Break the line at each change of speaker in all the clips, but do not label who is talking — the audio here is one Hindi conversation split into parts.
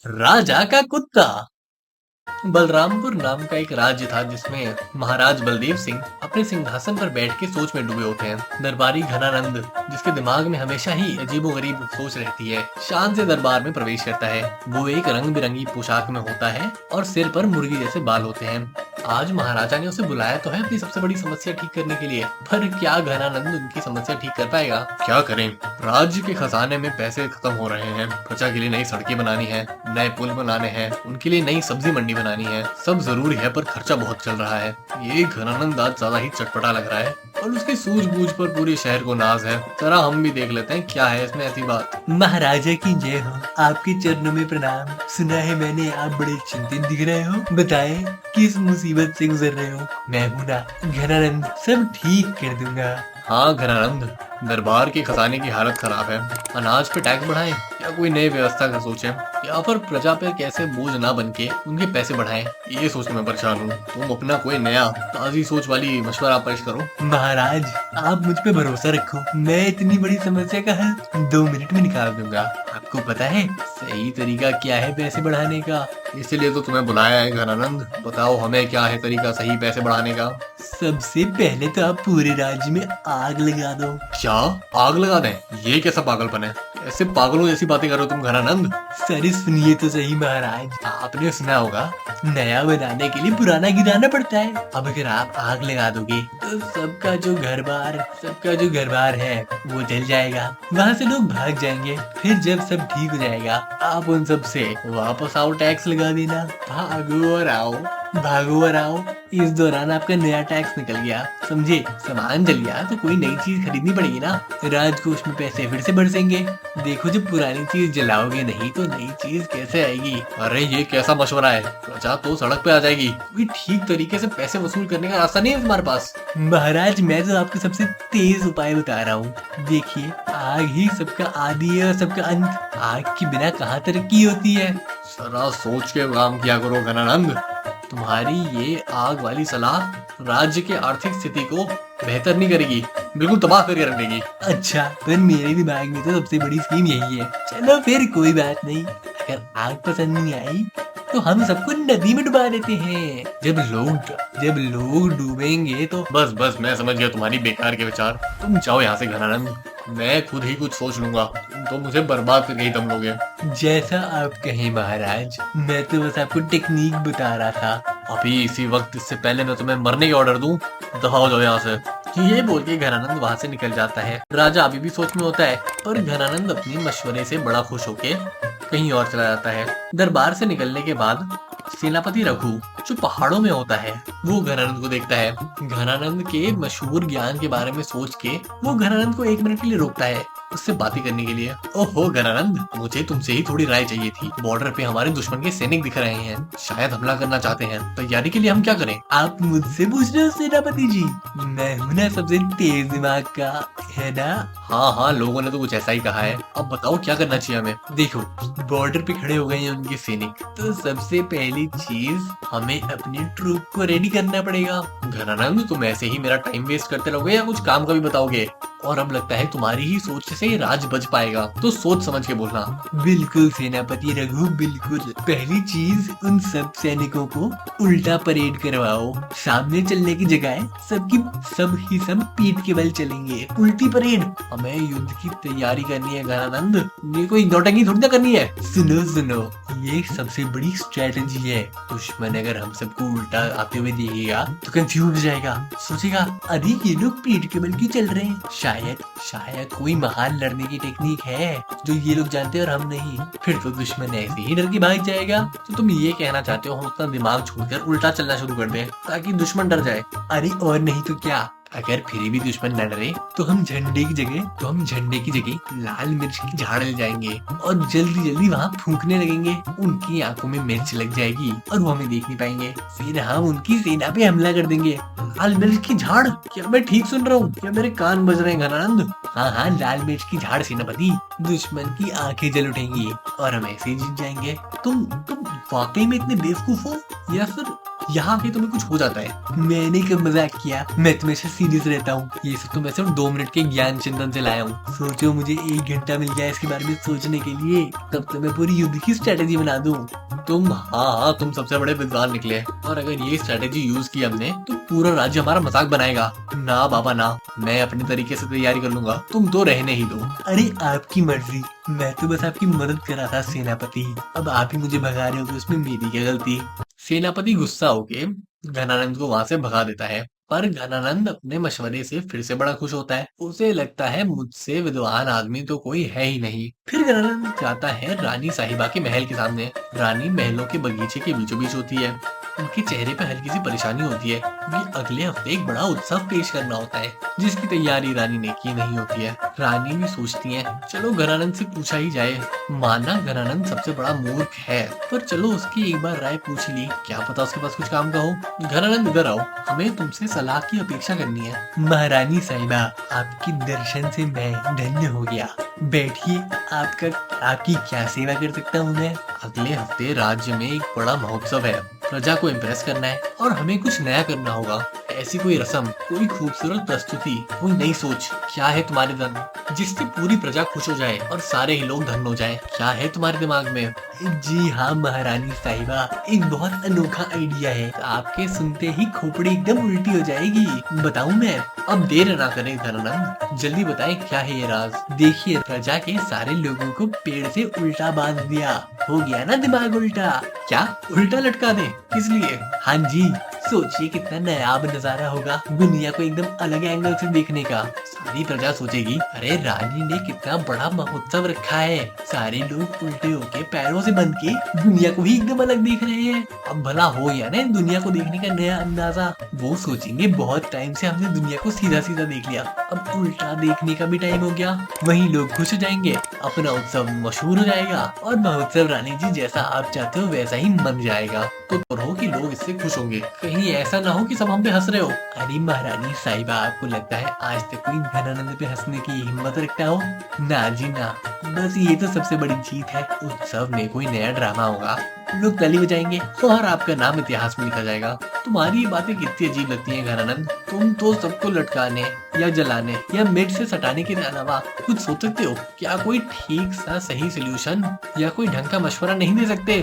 राजा का कुत्ता। बलरामपुर नाम का एक राज्य था जिसमें महाराज बलदेव सिंह अपने सिंहासन पर बैठ के सोच में डूबे होते हैं। दरबारी घनानंद, जिसके दिमाग में हमेशा ही अजीबोगरीब सोच रहती है, शान से दरबार में प्रवेश करता है। वो एक रंग बिरंगी पोशाक में होता है और सिर पर मुर्गी जैसे बाल होते हैं। आज महाराजा ने उसे बुलाया तो है अपनी सबसे बड़ी समस्या ठीक करने के लिए, पर क्या घनानंद उनकी समस्या ठीक कर पाएगा? क्या करें, राज्य के खजाने में पैसे खत्म हो रहे हैं। प्रजा के लिए नई सड़कें बनानी है, नए पुल बनाने हैं, उनके लिए नई सब्जी मंडी बनानी है। सब जरूरी है पर खर्चा बहुत चल रहा है। ये घनानंद आज ज्यादा ही चटपटा लग रहा है और उसकी सूझबूझ पर पूरे शहर को नाज है। जरा हम भी देख लेते हैं क्या है इसमें ऐसी बात।
महाराजा की जय हो, आपके चरणों में प्रणाम। सुना है मैंने आप बड़े चिंतित दिख रहे हो, बताएं किस मुसीबत से गुजर रहे हो? मैं हूँ ना घनानंद, सब ठीक कर दूंगा।
हाँ घनानंद, दरबार के खजाने की हालत खराब है। अनाज पे टैक्स बढ़ाएं या कोई नई व्यवस्था का सोचें, या फिर प्रजा पे कैसे बोझ ना बन के उनके पैसे बढ़ाएं, ये सोचने में परेशान हूँ। तुम अपना कोई नया ताजी सोच वाली मशवरा पेश करो।
महाराज, आप मुझ पे भरोसा रखो, मैं इतनी बड़ी समस्या का हल 2 मिनट में निकाल दूंगा। आपको पता है सही तरीका क्या है पैसे बढ़ाने का?
इसीलिए तो तुम्हें बुलाया है घनानंद। बताओ हमें क्या है तरीका सही पैसे बढ़ाने का।
सबसे पहले तो आप पूरे राज्य में आग लगा दो।
क्या आग लगा दें? ये कैसा पागलपन है? ऐसे पागलों जैसी बातें करो तुम घनानंद।
सर सुनिए तो सही महाराज,
आपने सुना होगा
नया बनाने के लिए पुराना गिराना पड़ता है। अब अगर आप आग लगा दोगे तो सबका जो घर बार है वो जल जाएगा, वहाँ से लोग भाग जाएंगे। फिर जब सब ठीक हो जाएगा आप उन सब से वापस आओ, टैक्स लगा देना। भागो और आओ। इस दौरान आपका नया टैक्स निकल गया, समझे? सामान जल गया तो कोई नई चीज खरीदनी पड़ेगी ना, राजकोष में पैसे फिर से बरसेंगे। देखो जब पुरानी चीज जलाओगे नहीं तो नई चीज कैसे आएगी?
अरे ये कैसा मशवरा है? प्रजा तो सड़क पे आ जाएगी। कोई ठीक तरीके से पैसे वसूल करने का रास्ता नहीं है तुम्हारे पास?
महाराज, मैं तो आपको सबसे तेज उपाय बता रहा हूँ। देखिए, आग ही सबका आदि है और सबका अंत। आग के बिना कहाँ तरक्की होती है?
जरा सोच के काम किया करो घनानंद। तुम्हारी ये आग वाली सलाह राज्य की आर्थिक स्थिति को बेहतर नहीं करेगी, बिल्कुल तबाह करके रख देगी।
अच्छा, पर मेरे दिमाग में तो सबसे बड़ी स्कीम यही है। चलो फिर कोई बात नहीं, अगर आग पसंद नहीं आई तो हम सबको नदी में डुबा देते हैं। जब लोग डूबेंगे तो
बस मैं समझ गया तुम्हारी बेकार के विचार। तुम जाओ यहाँ से घनानंद, मैं खुद ही कुछ सोच लूंगा। तुम तो मुझे बर्बाद करके ही दम लोगे।
जैसा आप कहें महाराज, मैं तो बस आपको टेक्निक बता रहा था।
अभी इसी वक्त, इससे पहले मैं तुम्हें मरने के ऑर्डर दूं, दफा हो जाओ यहाँ से। ये बोल के घनानंद वहाँ से निकल जाता है। राजा अभी भी सोच में होता है, पर घनानंद अपनी मशवरे से बड़ा खुश होके कहीं और चला जाता है। दरबार से निकलने के बाद सेनापति रघु, जो पहाड़ों में होता है, वो घनानंद को देखता है। घनानंद के मशहूर ज्ञान के बारे में सोच के वो घनानंद को 1 मिनट के लिए रोकता है, उससे बातें करने के लिए। ओहो घनानंद, मुझे तुमसे ही थोड़ी राय चाहिए थी। बॉर्डर पे हमारे दुश्मन के सैनिक दिख रहे हैं, शायद हमला करना चाहते हैं। तैयारी के लिए हम क्या करें?
आप मुझसे पूछ रहे हो सेनापति जी? मैं हूं ना सबसे तेज दिमाग का, है ना?
हाँ, लोगों ने तो कुछ ऐसा ही कहा है। अब बताओ क्या करना चाहिए हमें?
देखो, बॉर्डर पे खड़े हो गए हैं उनके सैनिक, तो सबसे पहली चीज हमें अपनी ट्रूप को रेडी करना पड़ेगा।
घनानंद, तुम ऐसे ही मेरा टाइम वेस्ट करते रहोगे या कुछ काम का भी बताओगे? और अब लगता है तुम्हारी ही सोच से राज बच पाएगा, तो सोच समझ के बोलना।
बिल्कुल सेनापति रघु, बिल्कुल। पहली चीज, उन सब सैनिकों को उल्टा परेड करवाओ। सामने चलने की जगह सब पीठ के बल चलेंगे। उल्टी परेड। हमें युद्ध की तैयारी करनी है घनानंद, ये कोई नौटंकी थोड़ी ना करनी है। सुनो, ये सबसे बड़ी स्ट्रेटजी है। दुश्मन अगर हम सबको उल्टा आते हुए देखेगा तो कंफ्यूज हो जाएगा, सोचेगा अरे ये लोग पीठ के बल क्यों चल रहे हैं। शायद कोई महान लड़ने की टेक्निक है जो ये लोग जानते हैं और हम नहीं। फिर तो दुश्मन ऐसे ही डर के भाग जाएगा। तो तुम ये कहना चाहते हो हम अपना दिमाग छोड़कर उल्टा चलना शुरू कर दें ताकि दुश्मन डर जाए? अरे और नहीं तो क्या, अगर फिर भी दुश्मन न डरे तो हम झंडे की जगह लाल मिर्च की झाड़ ले जाएंगे और जल्दी वहाँ फूंकने लगेंगे। उनकी आंखों में मिर्च लग जाएगी और वो हमें देख नहीं पाएंगे। फिर हम उनकी सेना पे हमला कर देंगे। लाल मिर्च की झाड़? क्या मैं ठीक सुन रहा हूँ? क्या मेरे कान बज रहे हैं घनानंद? हाँ, लाल मिर्च की झाड़ सेनापति। दुश्मन की आंखें जल उठेंगी और हम ऐसे ही जीत जाएंगे। तुम वाकई में इतने बेवकूफ हो या फिर
यहाँ आके तुम्हें कुछ हो जाता है।
मैंने कब मजाक किया, मैं तो हमेशा सीरियस रहता हूँ। ये सब तो मैं सिर्फ 2 मिनट के ज्ञान चिंतन से लाया हूँ। सोचो मुझे 1 घंटा मिल गया इसके बारे में सोचने के लिए, तब तो मैं पूरी युद्ध की स्ट्रेटेजी बना दूँ।
हाँ, तुम सबसे बड़े विद्वान निकले, और अगर ये स्ट्रेटेजी यूज की हमने तो पूरा राज्य हमारा मजाक बनाएगा। ना बाबा ना, मैं अपने तरीके से तैयारी कर लूंगा, तुम तो रहने ही दो।
अरे आपकी मर्जी, मैं तो बस आपकी मदद कर रहा था सेनापति। अब आप ही मुझे भगा रहे हो तो उसमें मेरी क्या गलती।
सेनापति गुस्सा होके घनानंद को वहां से भगा देता है, पर घनानंद अपने मशवरे से फिर से बड़ा खुश होता है। उसे लगता है मुझसे विद्वान आदमी तो कोई है ही नहीं। फिर घनानंद जाता है रानी साहिबा के महल के सामने। रानी महलों के बगीचे के बीचों बीच होती है। उनके चेहरे पर हल्की सी परेशानी होती है। भी अगले हफ्ते एक बड़ा उत्सव पेश करना होता है, जिसकी तैयारी रानी ने की नहीं होती है। रानी भी सोचती है चलो घनानंद से पूछा ही जाए। माना घनानंद सबसे बड़ा मूर्ख है, पर चलो उसकी एक बार राय पूछ ली, क्या पता उसके पास कुछ काम का हो। घनानंद इधर आओ, हमें तुमसे सलाह की अपेक्षा करनी है।
महारानी साहिबा, आपके दर्शन से मैं धन्य हो गया। बैठिए, आपकी क्या सेवा कर सकता हूँ मैं।
अगले हफ्ते राज्य में एक बड़ा महोत्सव है। प्रजा को इम्प्रेस करना है और हमें कुछ नया करना होगा। ऐसी कोई रस्म, कोई खूबसूरत प्रस्तुति, कोई नई सोच। क्या है तुम्हारे दम, जिससे पूरी प्रजा खुश हो जाए और सारे ही लोग धन्य हो जाएं? क्या है तुम्हारे दिमाग में?
जी हाँ महारानी साहिबा, एक बहुत अनोखा आइडिया है। आपके सुनते ही खोपड़ी एकदम उल्टी हो जाएगी। बताऊं मैं?
अब देर ना करें घनानंद, जल्दी बताएं क्या है ये राज।
देखिए, प्रजा के सारे लोगों को पेड़ से उल्टा बांध दिया। हो गया ना दिमाग उल्टा?
क्या उल्टा लटका दे? किस लिए?
हाँ जी, सोचिए कितना नायाब नजारा होगा दुनिया को एकदम अलग एंगल से देखने का।
सारी प्रजा सोचेगी
अरे रानी ने कितना बड़ा महोत्सव रखा है। सारे लोग उल्टे होके पैरों से बंध के दुनिया को ही एकदम अलग देख रहे हैं। अब भला हो या ना दुनिया को देखने का नया अंदाजा। वो सोचेंगे बहुत टाइम से हमने दुनिया को सीधा सीधा देख लिया, अब उल्टा देखने का भी टाइम हो गया। वही लोग खुश हो जाएंगे, अपना उत्सव मशहूर हो जाएगा और महोत्सव रानी जी जैसा आप चाहते हो वैसा ही बन जाएगा।
तो हो कि लोग इससे खुश होंगे, कहीं ऐसा ना हो कि सब हम पे हंस रहे हो।
अरे महारानी साहिबा, आपको लगता है आज तक कोई घनानंद पे हंसने की हिम्मत रखता हो? ना जी ना, बस ये तो सबसे बड़ी जीत है। उत्सव में कोई नया ड्रामा होगा, लोग ताली बजाएंगे
और आपका नाम इतिहास में लिखा जाएगा। तुम्हारी ये बातें कितनी अजीब लगती हैं घनानंद। तुम तो सबको लटकाने या जलाने या मिर्च से सटाने के अलावा कुछ सोच सकते हो क्या? कोई ठीक सा सही सोल्यूशन या कोई ढंग का मशवरा नहीं दे सकते?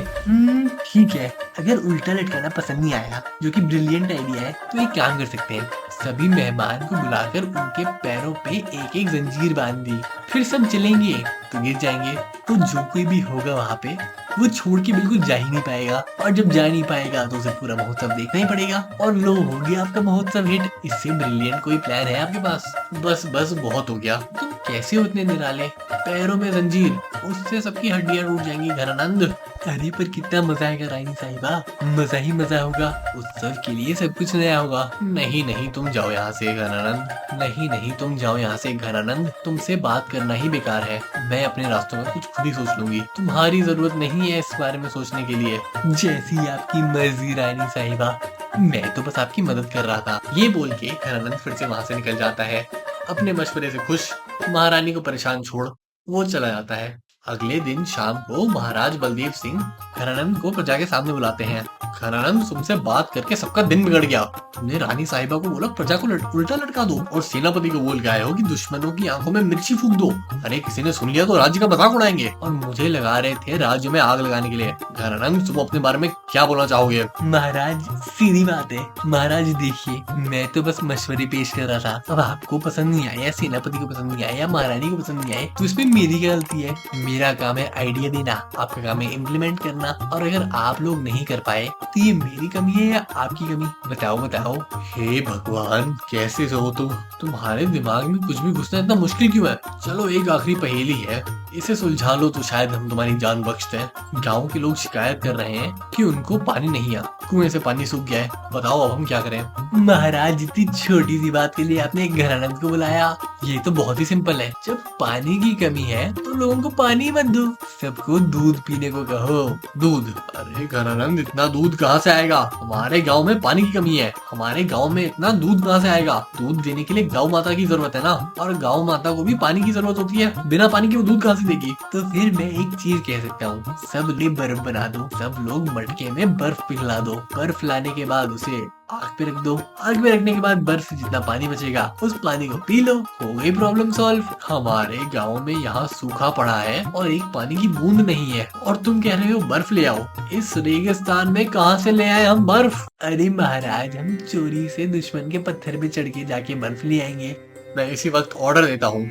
ठीक है, अगर उल्टा लटकाना पसंद नहीं आया, जो कि ब्रिलियंट आइडिया है, तो एक काम कर सकते हैं। सभी मेहमान को बुलाकर उनके पैरों पे एक एक जंजीर बांध दी, फिर सब चलेंगे तो गिर जाएंगे। तो जो कोई भी होगा वहाँ पे वो छोड़ के बिल्कुल जा ही नहीं पाएगा, और जब जा नहीं पाएगा तो उसे पूरा महोत्सव देखना ही पड़ेगा। और लो, हो गया आपका महोत्सव हिट। इससे ब्रिलियंट कोई प्लान है आपके पास?
बस बहुत हो गया।
तुम कैसे हो इतने निराले?
पैरों में जंजीर, उससे सबकी हड्डियां टूट जाएंगी घनानंद।
अरे पर कितना मजा आएगा रानी साहिबा, मजा ही मजा होगा। उत्सव के लिए सब कुछ नया होगा।
नहीं तुम जाओ यहाँ से घनानंद। नहीं तुम जाओ यहाँ से घनानंद। तुमसे बात करना ही बेकार है। मैं अपने रास्तों में कुछ खुद ही सोच लूंगी। तुम्हारी जरूरत नहीं है इस बारे में सोचने के लिए।
जैसी आपकी मर्जी रानी साहिबा, मैं तो बस आपकी मदद कर रहा था।
ये बोल के घनानंद फिर से वहाँ से निकल जाता है, अपने मशवरे से खुश। महारानी को परेशान छोड़ वो चला जाता है। अगले दिन शाम को महाराज बलदेव सिंह घनानंद को प्रजा के सामने बुलाते हैं। घनानंद, तुमसे बात करके सबका दिन बिगड़ गया। तुमने रानी साहिबा को बोला प्रजा को उल्टा लटका दो, और सेनापति को बोल के आए हो कि दुश्मनों की आंखों में मिर्ची फूंक दो। अरे किसी ने सुन लिया तो राज्य का मजाक उड़ाएंगे, और मुझे लगा रहे थे राज्य में आग लगाने के लिए। घनानंद, तुम अपने बारे में क्या बोलना चाहोगे?
महाराज, सीधी बात है। महाराज देखिए, मैं तो बस मशवरे पेश कर रहा था। अब आपको पसंद नहीं आया, सेनापति को पसंद नहीं आया, महारानी को पसंद नहीं आया, तो इसमें मेरी क्या गलती है? मेरा काम है आइडिया देना, आपका काम है इम्प्लीमेंट करना। और अगर आप लोग नहीं कर पाए तो ये मेरी कमी है या आपकी कमी? बताओ।
हे भगवान, कैसे हो तुम? तुम्हारे दिमाग में कुछ भी घुसना इतना मुश्किल क्यों है? चलो एक आखिरी पहेली है, इसे सुलझा लो तो शायद हम तुम्हारी जान बख्श दें। गाँव के लोग शिकायत कर रहे हैं कि उनको पानी नहीं आया, कुएं से पानी सूख गया है। बताओ अब हम क्या करें?
महाराज, इतनी छोटी सी बात के लिए आपने घनानंद को बुलाया? ये तो बहुत ही सिंपल है। जब पानी की कमी है तो लोगों को पानी मत दो, सबको दूध पीने को कहो।
दूध? अरे घनानंद, इतना दूध कहाँ से आएगा? हमारे गांव में पानी की कमी है, हमारे गांव में इतना दूध कहाँ से आएगा? दूध देने के लिए गौ माता की जरूरत है ना, और गौ माता को भी पानी की जरूरत होती है। बिना पानी के वो दूध कहाँ से देगी?
तो फिर मैं एक चीज कह सकता हूँ, सब लोग बर्फ बना दो, सब लोग मटके में बर्फ पिघला दो, बर्फ लाने के बाद उसे आग पे रख दो। आग पे रखने के बाद बर्फ से जितना पानी बचेगा उस पानी को पी लो, हो गई प्रॉब्लम सॉल्व। हमारे गांव में यहाँ सूखा पड़ा है और एक पानी की बूंद नहीं है और तुम कह रहे हो बर्फ ले आओ। इस रेगिस्तान में कहाँ से ले आए हम बर्फ? अरे महाराज, हम चोरी से दुश्मन के पत्थर पे चढ़ के जाके बर्फ ले आएंगे।
मैं इसी वक्त ऑर्डर देता हूँ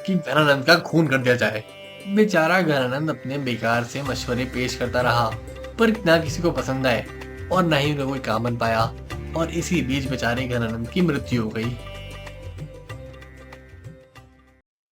कि घनानंद का खून कर दिया जाए।
बेचारा घनानंद अपने बेकार से मशवरे पेश करता रहा, पर ना किसी को पसंद आए और ना ही उन्हें कोई काम बन पाया और इसी बीच बेचारे घनानंद की मृत्यु हो गई।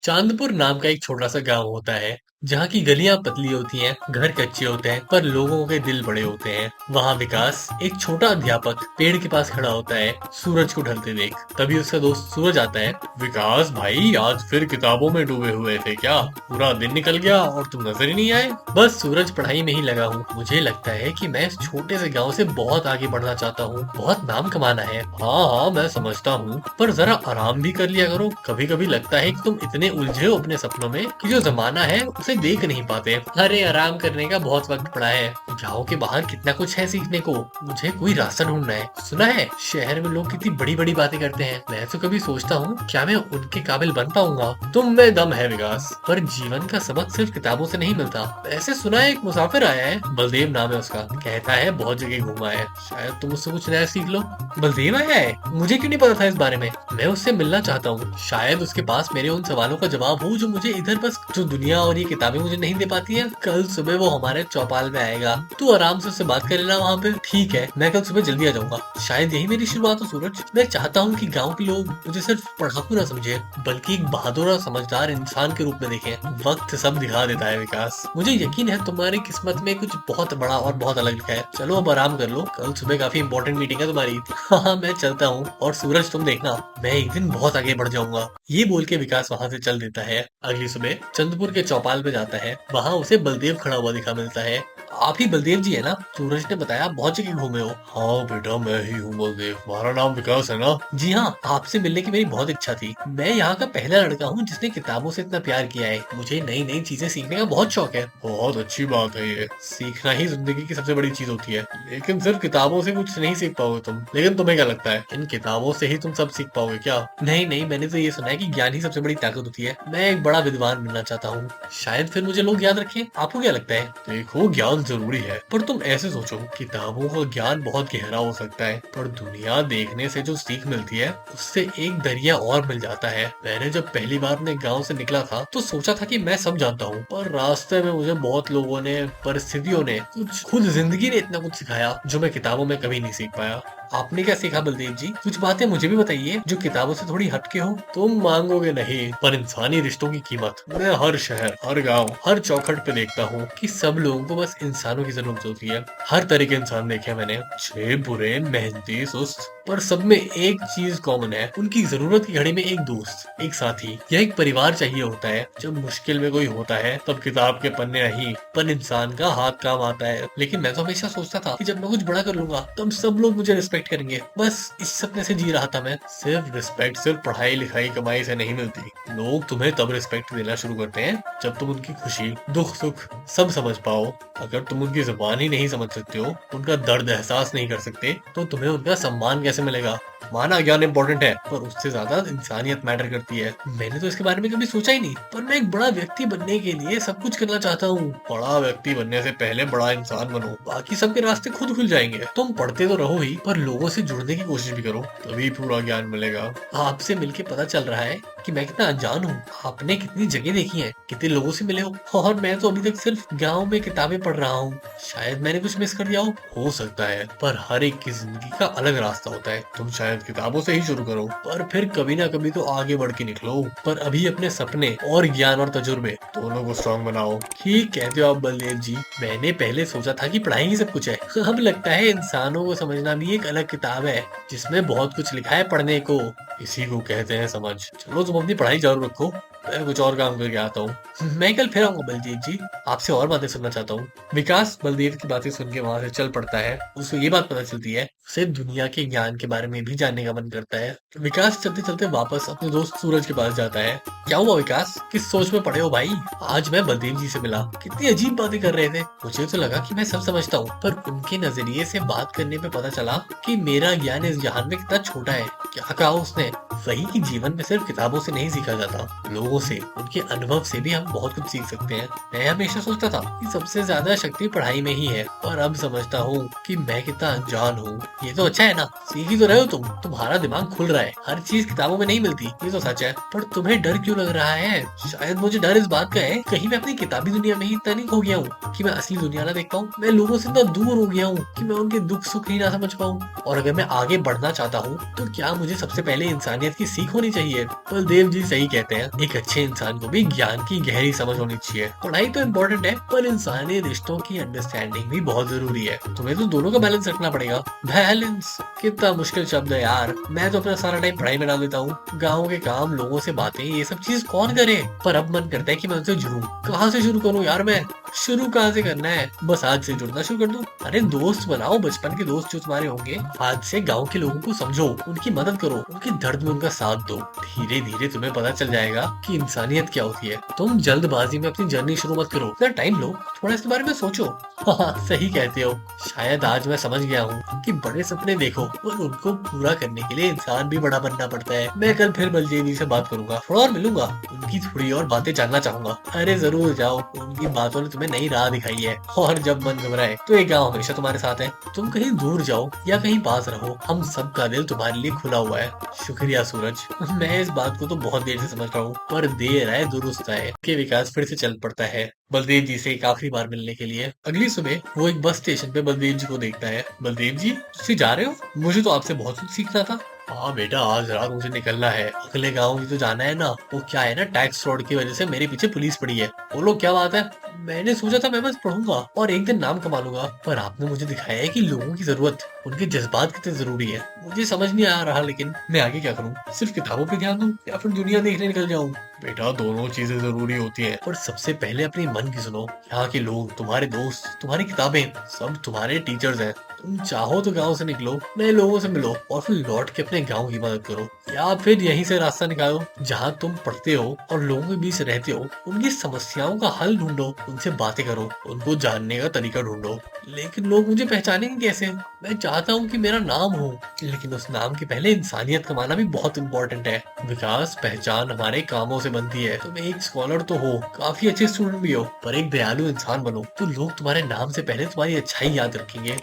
चांदपुर नाम का एक छोटा सा गांव होता है जहाँ की गलियां पतली होती हैं, घर कच्चे होते हैं, पर लोगों के दिल बड़े होते हैं। वहाँ विकास, एक छोटा अध्यापक, पेड़ के पास खड़ा होता है सूरज को ढलते देख। तभी उसका दोस्त सूरज आता है। विकास भाई, आज फिर किताबों में डूबे हुए थे क्या? पूरा दिन निकल गया और तुम नजर ही नहीं आए। बस सूरज, पढ़ाई में ही लगा हूँ। मुझे लगता है कि मैं इस छोटे से गाँव से बहुत आगे बढ़ना चाहता हूँ, बहुत नाम कमाना है। हाँ हाँ, मैं समझता हूँ, पर जरा आराम भी कर लिया करो। कभी कभी लगता है कि तुम इतने उलझे हो अपने सपनों में कि जो जमाना है उसे देख नहीं पाते।
अरे आराम करने का बहुत वक्त पड़ा है।
गाँव के बाहर कितना कुछ है सीखने को। मुझे कोई रास्ता ढूंढना है। सुना है शहर में लोग कितनी बड़ी बड़ी बातें करते हैं। मैं तो कभी सोचता हूँ क्या मैं उनके काबिल बन पाऊंगा। तुम में दम है विकास, पर जीवन का सबक सिर्फ किताबों से नहीं मिलता। ऐसे सुना है एक मुसाफिर आया है, बलदेव नाम है उसका। कहता है बहुत जगह घूमा है, शायद तुम उससे कुछ नया सीख लो। बलदेव आया है? मुझे क्यों नहीं पता था इस बारे में। मैं उससे मिलना चाहता हूँ। शायद उसके पास मेरे उन सवालों का जवाब हो जो मुझे इधर बस जो दुनिया और ये किताबें मुझे नहीं दे पाती है। कल सुबह वो हमारे चौपाल में आएगा, तू आराम से उससे बात कर लेना वहाँ पे। ठीक है, मैं कल सुबह जल्दी आ जाऊंगा। शायद यही मेरी शुरुआत हो सूरज। मैं चाहता हूँ कि गाँव के लोग मुझे सिर्फ पढ़ाकू ना समझे, बल्कि एक बहादुर और समझदार इंसान के रूप में देखें। वक्त सब दिखा देता है विकास। मुझे यकीन है तुम्हारी किस्मत में कुछ बहुत बड़ा और बहुत अलग लिखा है। चलो अब आराम कर लो, कल सुबह काफी इंपॉर्टेंट मीटिंग है तुम्हारी। हाँ, मैं चलता हूँ। और सूरज, तुम देखना, मैं एक दिन बहुत आगे बढ़ जाऊंगा। ये बोल के विकास वहाँ से चल देता है। अगली सुबह चंद्रपुर के चौपाल पे जाता है। वहाँ उसे बलदेव खड़ा हुआ दिखा मिलता है। आप ही बलदेव जी है ना? सूरज ने बताया बहुत जगह घूमे हो। हाँ बेटा, मैं ही हूँ बलदेव। तुम्हारा नाम विकास है ना? जी हाँ, आपसे मिलने की मेरी बहुत इच्छा थी। मैं यहाँ का पहला लड़का हूँ जिसने किताबों से इतना प्यार किया है। मुझे नई नई चीजें सीखने का बहुत शौक है। बहुत अच्छी बात है ये। सीखना ही जिंदगी की सबसे बड़ी चीज होती है, लेकिन सिर्फ किताबों से कुछ नहीं सीख पाओगे तुम। लेकिन तुम्हें क्या लगता है, इन किताबों से ही तुम सब सीख पाओगे क्या? नहीं नहीं, मैंने तो ये सुना है कि ज्ञान ही सबसे बड़ी ताकत होती है। मैं एक बड़ा विद्वान बनना चाहता हूँ, शायद फिर मुझे लोग याद रखें। आपको क्या लगता है? देखो, ज्ञान जरूरी है, पर तुम ऐसे सोचो, किताबों का ज्ञान बहुत गहरा हो सकता है, पर दुनिया देखने से जो सीख मिलती है उससे एक दरिया और मिल जाता है। मैंने जब पहली बार अपने गांव से निकला था तो सोचा था कि मैं सब जानता हूँ, पर रास्ते में मुझे बहुत लोगों ने, परिस्थितियों ने, कुछ खुद जिंदगी ने इतना कुछ सिखाया जो मैं किताबों में कभी नहीं सीख पाया। आपने क्या सीखा बलदेव जी? कुछ बातें मुझे भी बताइए जो किताबों से थोड़ी हटके हो। तुम मांगोगे नहीं, पर इंसानी रिश्तों की कीमत मैं हर शहर, हर गांव, हर चौखट पे देखता हूँ कि सब लोगों को बस इंसानों की जरूरत होती है। हर तरह के इंसान देखे मैंने, अच्छे, बुरे, मेहनती, सुस्त, पर सब में एक चीज कॉमन है, उनकी जरूरत की घड़ी में एक दोस्त, एक साथी या एक परिवार चाहिए होता है। जब मुश्किल में कोई होता है तब किताब के पन्ने नहीं, पर इंसान का हाथ काम आता है। लेकिन मैं तो हमेशा सोचता था कि जब मैं कुछ बड़ा कर लूंगा तब सब लोग मुझे रिस्पेक्ट करेंगे। बस इस सपने से जी रहा था मैं। सिर्फ रिस्पेक्ट सिर्फ पढ़ाई लिखाई कमाई से नहीं मिलती। लोग तुम्हें तब रिस्पेक्ट देना शुरू करते हैं जब तुम उनकी खुशी, दुख, सुख सब समझ पाओ। अगर तुम उनकी जुबान ही नहीं समझ सकते हो, उनका दर्द एहसास नहीं कर सकते, तो तुम्हें उनका सम्मान कैसे मिलेगा? माना ज्ञान इंपॉर्टेंट है, पर उससे ज्यादा इंसानियत मैटर करती है। मैंने तो इसके बारे में कभी सोचा ही नहीं, पर मैं एक बड़ा व्यक्ति बनने के लिए सब कुछ करना चाहता हूँ। बड़ा व्यक्ति बनने से पहले बड़ा इंसान बनो, बाकी सबके रास्ते खुद खुल जाएंगे। तुम पढ़ते तो रहो ही, पर लोगों से जुड़ने की कोशिश भी करो, तभी पूरा ज्ञान मिलेगा। आपसे मिलके पता चल रहा है कि मैं कितना अनजान हूँ। आपने कितनी जगह देखी है, कितने लोगों से मिले हो, और मैं तो अभी तक सिर्फ गाँव में किताबें पढ़ रहा हूँ। शायद मैंने कुछ मिस कर दिया हो सकता है, पर हर एक की जिंदगी का अलग रास्ता होता है। तुम शायद किताबों से ही शुरू करो, पर फिर कभी ना कभी तो आगे बढ़ के निकलो। पर अभी अपने सपने और ज्ञान और तजुर्बे दोनों को स्ट्रॉन्ग बनाओ। ठीक कहते हो आप बलदेव जी। मैंने पहले सोचा था कि पढ़ाई ही सब कुछ है, अब लगता है इंसानों को समझना भी एक अलग किताब है जिसमें बहुत कुछ लिखा है पढ़ने को। इसी को कहते हैं समझ। चलो तुम अपनी पढ़ाई जारी रखो, मैं कुछ और काम करके आता हूँ, मैं कल फिर आऊंगा बलदेव जी, आपसे और बातें सुनना चाहता हूँ। विकास बलदेव की बातें सुन के वहां से चल पड़ता है। उसको ये बात पता चलती है उसे दुनिया के ज्ञान के बारे में भी जानने का मन करता है। विकास चलते चलते वापस अपने दोस्त सूरज के पास जाता है। क्या हुआ विकास, किस सोच में पड़े हो भाई? आज मैं बलदेव जी से मिला, कितनी अजीब बातें कर रहे थे। मुझे तो लगा कि मैं सब समझता हूँ, पर उनके नजरिए से बात करने पे पता चला कि मेरा ज्ञान इस जहान में कितना छोटा है। क्या कहा उसने? वही कि जीवन में सिर्फ किताबों से नहीं सीखा जाता, लोगों से, उनके अनुभव से भी हम बहुत कुछ सीख सकते हैं। मैं हमेशा सोचता था कि सबसे ज्यादा शक्ति पढ़ाई में ही है, और अब समझता हूँ कि मैं कितना अनजान हूँ। ये तो अच्छा है ना, सीख ही तो रहे हो तुम, तुम्हारा दिमाग खुल रहा है। हर चीज किताबों में नहीं मिलती, ये तो सच है। पर तुम्हें डर क्यों लग रहा है? शायद मुझे डर इस बात का है कहीं मैं अपनी किताबी दुनिया में ही इतना नहीं खो गया हूँ कि मैं असली दुनिया ना देख पाऊँ। मैं लोगों से इतना दूर हो गया हूँ कि मैं उनके दुख सुख ही ना समझ पाऊँ। और अगर मैं आगे बढ़ना चाहता हूँ तो क्या मुझे सबसे पहले इंसानियत की सीख होनी चाहिए? बलदेव जी सही कहते हैं, एक अच्छे इंसान को भी ज्ञान की गहरी समझ होनी चाहिए। पढ़ाई तो इम्पोर्टेंट है, पर इंसानी रिश्तों की अंडरस्टैंडिंग भी बहुत जरूरी है। तुम्हें तो दोनों का बैलेंस रखना पड़ेगा। बैलेंस कितना मुश्किल शब्द है यार। मैं तो अपना सारा टाइम पढ़ाई में डाल देता हूँ, गाँव के काम, लोगों से बातें, ये सब चीज कौन करे? पर अब मन करता है कि मैं उनसे जुड़ूं। कहाँ से शुरू करूँ यार? मैं शुरू कहाँ से करना है? बस आज से जुड़ना शुरू कर दूं। अरे दोस्त बनाओ, बचपन के दोस्त जो तुम्हारे होंगे। आज से गांव के लोगों को समझो, उनकी मदद करो, उनके दर्द में उनका साथ दो। धीरे धीरे तुम्हें पता चल जाएगा कि इंसानियत क्या होती है। तुम जल्दबाजी में अपनी जर्नी शुरू मत करो, इतना टाइम लो, थोड़ा इसके बारे में सोचो। हाँ सही कहते हो। शायद आज मैं समझ गया हूँ कि बड़े सपने देखो, और उनको पूरा करने के लिए इंसान भी बड़ा बनना पड़ता है। मैं कल फिर बलदेव जी से बात करूंगा, थोड़ा और मिलूंगा, उनकी थोड़ी और बातें जानना चाहूंगा। अरे जरूर जाओ, उनकी बातों ने तुम्हें नई राह दिखाई है। और जब मन घबराए तो ये गाँव हमेशा तुम्हारे साथ है। तुम कहीं दूर जाओ या कहीं पास रहो, हम सबका दिल तुम्हारे लिए खुला हुआ है। शुक्रिया सूरज, मैं इस बात को तो बहुत देर से समझ रहा हूँ, पर देर आए दुरुस्त आए। के विकास फिर से चल पड़ता है बलदेव जी से एक आखिरी बार मिलने के लिए। अगली सुबह वो एक बस स्टेशन पे बलदेव जी को देखता है। बलदेव जी, तुम जा रहे हो? मुझे तो आपसे बहुत कुछ सीखना था। हाँ बेटा, आज रात मुझे निकलना है, अगले गांव की तो जाना है ना। वो क्या है ना, टैक्स फ्रॉड की वजह से मेरे पीछे पुलिस पड़ी है। बोलो क्या बात है? मैंने सोचा था मैं बस पढ़ूंगा और एक दिन नाम कमा लूंगा, पर आपने मुझे दिखाया है कि लोगों की जरूरत, उनके जज्बात कितने जरूरी है। मुझे समझ नहीं आ रहा, लेकिन मैं आगे क्या करूं? सिर्फ किताबों पे ध्यान दूं या फिर दुनिया देखने निकल जाऊं? बेटा, दोनों चीजें जरूरी होती है, पर सबसे पहले अपने मन की सुनो। यहाँ के लोग, तुम्हारे दोस्त, तुम्हारी किताबें, सब तुम्हारे टीचर्स हैं। तुम चाहो तो गांव से निकलो, नए लोगों से मिलो, और फिर लौट के अपने गांव की मदद करो, या फिर यहीं से रास्ता निकालो जहां तुम पढ़ते हो और लोगों के बीच रहते हो। उनकी समस्याओं का हल ढूंढो, उनसे बातें करो, उनको जानने का तरीका ढूंढो। लेकिन लोग मुझे पहचानेंगे कैसे? मैं चाहता हूँ कि मेरा नाम हो, लेकिन उस नाम के पहले इंसानियत कमाना भी बहुत इंपॉर्टेंट है। विकास, पहचान हमारे कामों से बनती है। तुम एक स्कॉलर तो हो, काफी अच्छे स्टूडेंट भी हो, पर एक दयालु इंसान बनो तो लोग तुम्हारे नाम से पहले तुम्हारी अच्छाई याद रखेंगे।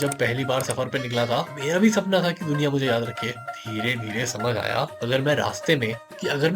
जब पहली बार सफर पे निकला था, मेरा भी सपना था कि दुनिया मुझे याद रखे। धीरे धीरे समझ आया, अगर मैं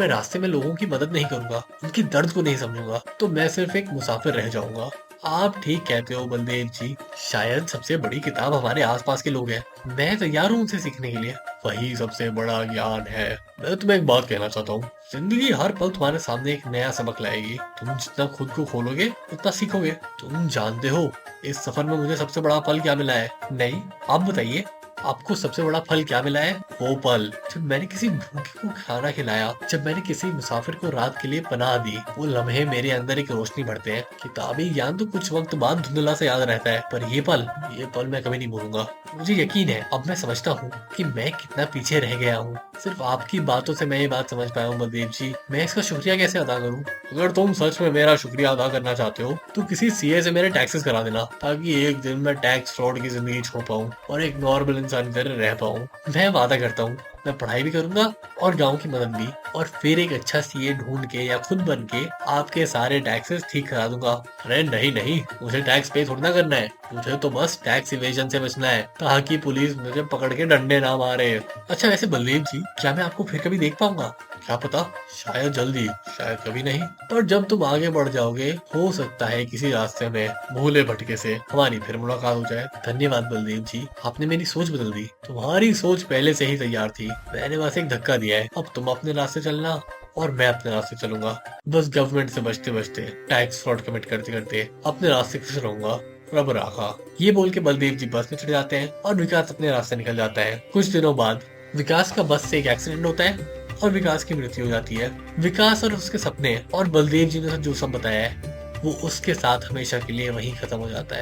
रास्ते में लोगों की मदद नहीं करूंगा, उनके दर्द को नहीं समझूंगा, तो मैं सिर्फ एक मुसाफिर रह जाऊंगा। आप ठीक कहते हो बलदेव जी, शायद सबसे बड़ी किताब हमारे आसपास के लोग हैं। मैं तैयार हूँ उनसे सीखने के लिए, वही सबसे बड़ा ज्ञान है। मैं तुम्हें एक बात कहना चाहता हूँ, जिंदगी हर पल तुम्हारे सामने एक नया सबक लाएगी। तुम जितना खुद को खोलोगे उतना सीखोगे। तुम जानते हो इस सफर में मुझे सबसे बड़ा फल क्या मिला है? नहीं, आप बताइए, आपको सबसे बड़ा फल क्या मिला है? वो पल जब मैंने किसी भूखे को खाना खिलाया, जब मैंने किसी मुसाफिर को रात के लिए पनाह दी। वो लम्हे मेरे अंदर एक रोशनी भरते हैं। किताबी ज्ञान तो कुछ वक्त बाद धुंधला से याद रहता है, पर ये पल मैं कभी नहीं भूलूंगा। मुझे यकीन है, अब मैं समझता हूँ कि मैं कितना पीछे रह गया हूँ। सिर्फ आपकी बातों से मैं ये बात समझ पाया हूँ बलदेव जी। मैं इसका शुक्रिया कैसे अदा करूँ? अगर तुम सच में मेरा शुक्रिया अदा करना चाहते हो तो किसी सीए से मेरे टैक्सेस करा देना, ताकि एक दिन मैं टैक्स फ्रॉड की जिंदगी छोड़ पाऊँ और एक नॉर्मल इंसान की तरह रह पाऊँ। मैं वादा करता हूँ, मैं पढ़ाई भी करूंगा और गांव की मदद भी, और फिर एक अच्छा सीए ढूंढ के या खुद बन के आपके सारे टैक्सेस ठीक करा दूंगा। अरे नहीं नहीं, मुझे टैक्स पे थोड़ी ना करना है, मुझे तो बस टैक्स इवेजन से बचना है, ताकि पुलिस मुझे पकड़ के डंडे ना मारे। अच्छा वैसे बलदेव जी, क्या मैं आपको फिर कभी देख पाऊंगा? क्या पता, शायद जल्दी, शायद कभी नहीं। पर जब तुम आगे बढ़ जाओगे, हो सकता है किसी रास्ते में भूले भटके से हमारी फिर मुलाकात हो जाए। धन्यवाद बलदेव जी, आपने मेरी सोच बदल दी। तुम्हारी सोच पहले से ही तैयार थी, मैंने बस एक धक्का दिया है। अब तुम अपने रास्ते चलना और मैं अपने रास्ते चलूंगा। बस गवर्नमेंट से बचते बचते, टैक्स फ्रॉड कमिट करते करते अपने रास्ते खुश रहूंगा। रब राखा। ये बोल के बलदेव जी बस में चढ़ जाते हैं और विकास अपने रास्ते निकल जाता है। कुछ दिनों बाद विकास का बस से एक एक्सीडेंट होता है और विकास की मृत्यु हो जाती है। विकास और उसके सपने और बलदेव जी ने जो सब बताया है वो उसके साथ हमेशा के लिए वहीं खत्म हो जाता